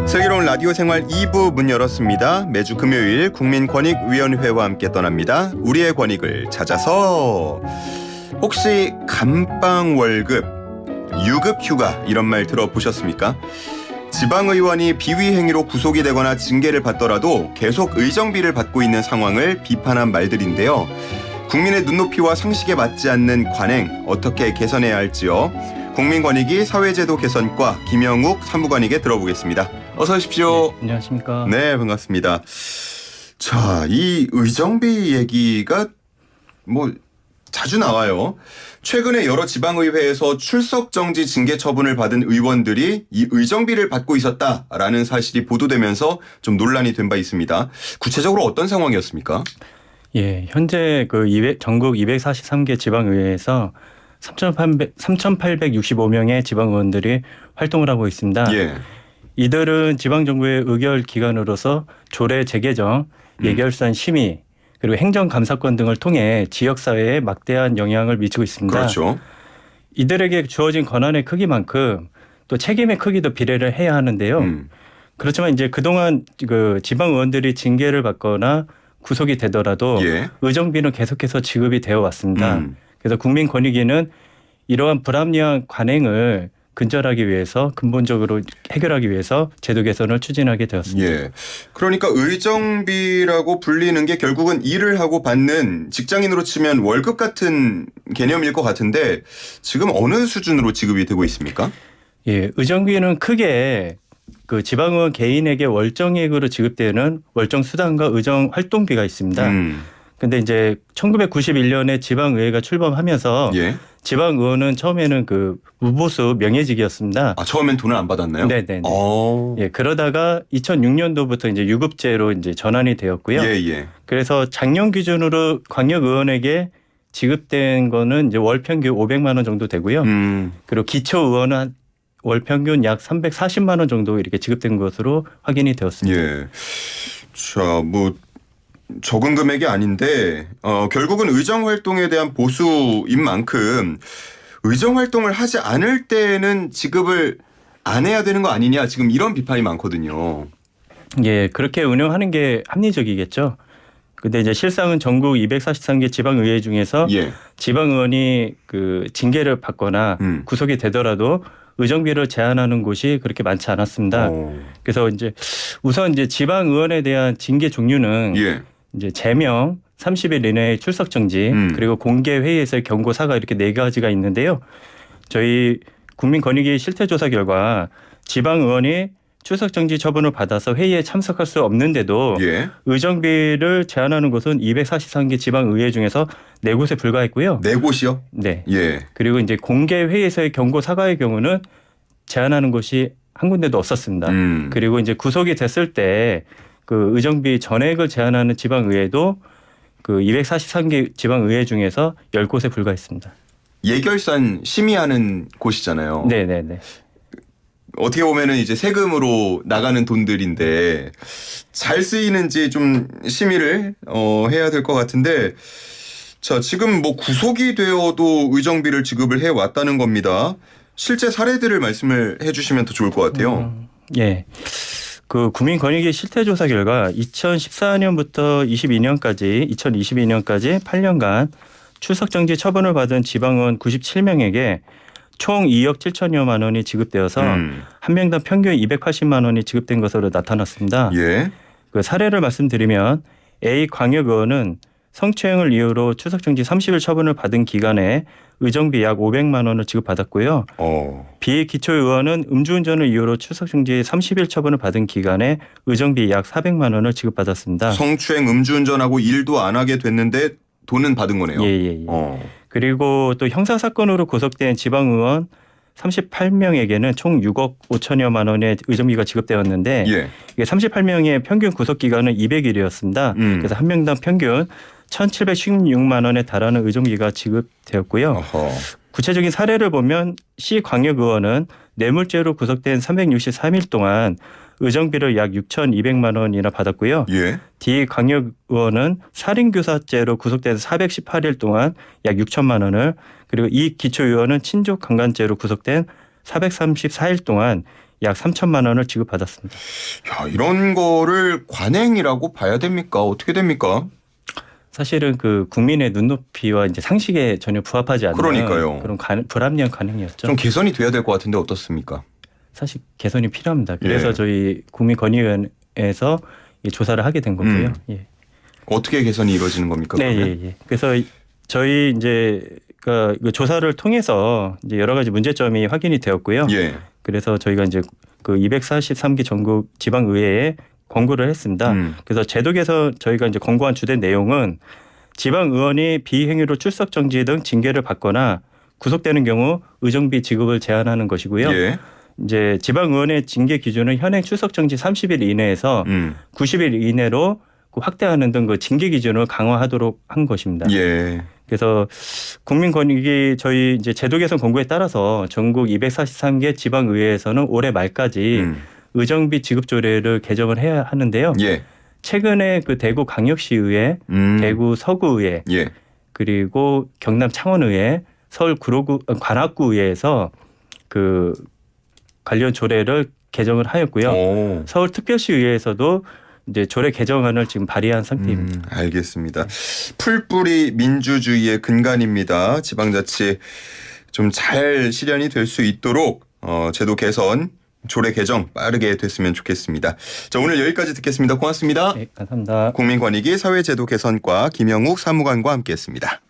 슬기로운 라디오 생활 2부 문 열었습니다. 매주 금요일 국민권익위원회와 함께 떠납니다. 우리의 권익을 찾아서. 혹시 감빵 월급, 유급 휴가 이런 말 들어보셨습니까? 지방의원이 비위 행위로 구속이 되거나 징계를 받더라도 계속 의정비를 받고 있는 상황을 비판한 말들인데요. 국민의 눈높이와 상식에 맞지 않는 관행 어떻게 개선해야 할지요? 국민권익위 사회제도 개선과 김영욱 사무관에게 들어보겠습니다. 어서 오십시오. 네, 안녕하십니까. 네, 반갑습니다. 자, 이 의정비 얘기가 자주 나와요. 최근에 여러 지방의회에서 출석 정지 징계 처분을 받은 의원들이 이 의정비를 받고 있었다라는 사실이 보도되면서 좀 논란이 된 바 있습니다. 구체적으로 어떤 상황이었습니까? 예, 현재 전국 243개 지방의회에서 3,865명의 지방의원들이 활동을 하고 있습니다. 예. 이들은 지방정부의 의결 기관으로서 조례 재개정, 예결산 심의, 그리고 행정감사권 등을 통해 지역사회에 막대한 영향을 미치고 있습니다. 그렇죠. 이들에게 주어진 권한의 크기만큼 또 책임의 크기도 비례를 해야 하는데요. 그렇지만 이제 그동안 지방의원들이 징계를 받거나 구속이 되더라도 예. 의정비는 계속해서 지급이 되어 왔습니다. 그래서 국민권익위는 이러한 불합리한 관행을 근절하기 위해서 근본적으로 해결하기 위해서 제도 개선을 추진하게 되었습니다. 예. 그러니까 의정비라고 불리는 게 결국은 일을 하고 받는 직장인으로 치면 월급 같은 개념일 것 같은데 지금 어느 수준으로 지급이 되고 있습니까? 예, 의정비는 크게 지방의원 개인에게 월정액으로 지급되는 월정 수당과 의정 활동비가 있습니다. 근데 이제 1991년에 지방의회가 출범하면서 예. 지방의원은 처음에는 무보수 명예직이었습니다. 아, 처음엔 돈을 안 받았나요? 네네. 예, 그러다가 2006년도부터 이제 유급제로 이제 전환이 되었고요. 예. 그래서 작년 기준으로 광역의원에게 지급된 거는 이제 월 평균 500만 원 정도 되고요. 그리고 기초의원은 월 평균 약 340만 원 정도 이렇게 지급된 것으로 확인이 되었습니다. 예. 자, 적은 금액이 아닌데 결국은 의정 활동에 대한 보수인 만큼 의정 활동을 하지 않을 때는 지급을 안 해야 되는 거 아니냐 지금 이런 비판이 많거든요. 예, 그렇게 운영하는 게 합리적이겠죠. 근데 이제 실상은 전국 243개 지방의회 중에서 예. 지방의원이 징계를 받거나 구속이 되더라도 의정비를 제한하는 곳이 그렇게 많지 않았습니다. 그래서 우선 지방의원에 대한 징계 종류는 예. 이제 제명, 30일 이내의 출석 정지, 그리고 공개 회의에서의 경고 사과 이렇게 4가지가 있는데요. 저희 국민권익위 실태조사 결과 지방의원이 출석 정지 처분을 받아서 회의에 참석할 수 없는데도 예. 의정비를 제한하는 곳은 243개 지방의회 중에서 4곳에 불과했고요. 4곳이요? 네. 예. 그리고 이제 공개 회의에서의 경고 사과의 경우는 제한하는 곳이 한 군데도 없었습니다. 그리고 이제 구속이 됐을 때 의정비 전액을 제한하는 지방의회도 243개 지방의회 중에서 10곳에 불과했습니다. 예결산 심의하는 곳이잖아요. 네네네. 어떻게 보면은 이제 세금으로 나가는 돈들인데 잘 쓰이는지 좀 심의를 해야 될 것 같은데 자, 지금 구속이 되어도 의정비를 지급을 해 왔다는 겁니다. 실제 사례들을 말씀을 해 주시면 더 좋을 것 같아요. 예. 국민권익위 실태조사 결과 2014년부터 2022년까지 8년간 출석정지 처분을 받은 지방의원 97명에게 총 2억 7천여만 원이 지급되어서 한 명당 평균 280만 원이 지급된 것으로 나타났습니다. 예. 사례를 말씀드리면 A 광역의원은 성추행을 이유로 출석정지 30일 처분을 받은 기간에 의정비 약 500만 원을 지급받았고요. B 기초의원은 음주운전을 이유로 출석정지 30일 처분을 받은 기간에 의정비 약 400만 원을 지급받았습니다. 성추행 음주운전하고 일도 안 하게 됐는데 돈은 받은 거네요. 예. 그리고 또 형사사건으로 구속된 지방의원 38명에게는 총 6억 5천여만 원의 의정비가 지급되었는데 예. 이게 38명의 평균 구속기간은 200일이었습니다. 그래서 한 명당 평균 1,716만 원에 달하는 의정비가 지급되었고요. 구체적인 사례를 보면 C 광역의원은 뇌물죄로 구속된 363일 동안 의정비를 약 6,200만 원이나 받았고요. 예. D 광역의원은 살인교사죄로 구속된 418일 동안 약 6천만 원을, 그리고 이 기초의원은 친족강간죄로 구속된 434일 동안 약 3천만 원을 지급받았습니다. 야, 이런 거를 관행이라고 봐야 됩니까? 어떻게 됩니까? 사실은 그 국민의 눈높이와 이제 상식에 전혀 부합하지 않는 그러니까요. 그런 불합리한 관행이었죠. 좀 개선이 돼야 될 것 같은데 어떻습니까? 사실 개선이 필요합니다. 그래서 예. 저희 국민권익위원회에서 이 조사를 하게 된 거고요. 예. 어떻게 개선이 이루어지는 겁니까? 네, 그러면? 예. 그래서 저희 이제 그 조사를 통해서 이제 여러 가지 문제점이 확인이 되었고요. 예. 그래서 저희가 이제 그 243개 전국 지방의회에 권고를 했습니다. 그래서 제도 개선 저희가 이제 권고한 주된 내용은 지방 의원이 비행위로 출석 정지 등 징계를 받거나 구속되는 경우 의정비 지급을 제한하는 것이고요. 예. 이제 지방 의원의 징계 기준은 현행 출석 정지 30일 이내에서 90일 이내로 확대하는 등 그 징계 기준을 강화하도록 한 것입니다. 예. 그래서 국민권익위 저희 이제 제도 개선 권고에 따라서 전국 243개 지방의회에서는 올해 말까지 의정비 지급 조례를 개정을 해야 하는데요. 예. 최근에 그 대구 광역시의회, 대구 서구의회, 예. 그리고 경남 창원의회, 서울 관악구의회에서 그 관련 조례를 개정을 하였고요. 오. 서울 특별시의회에서도 이제 조례 개정안을 지금 발의한 상태입니다. 알겠습니다. 풀뿌리 민주주의의 근간입니다. 지방자치 좀 잘 실현이 될 수 있도록 제도 개선, 조례 개정 빠르게 됐으면 좋겠습니다. 자, 오늘 여기까지 듣겠습니다. 고맙습니다. 네, 감사합니다. 국민권익위 사회제도 개선과 김영욱 사무관과 함께했습니다.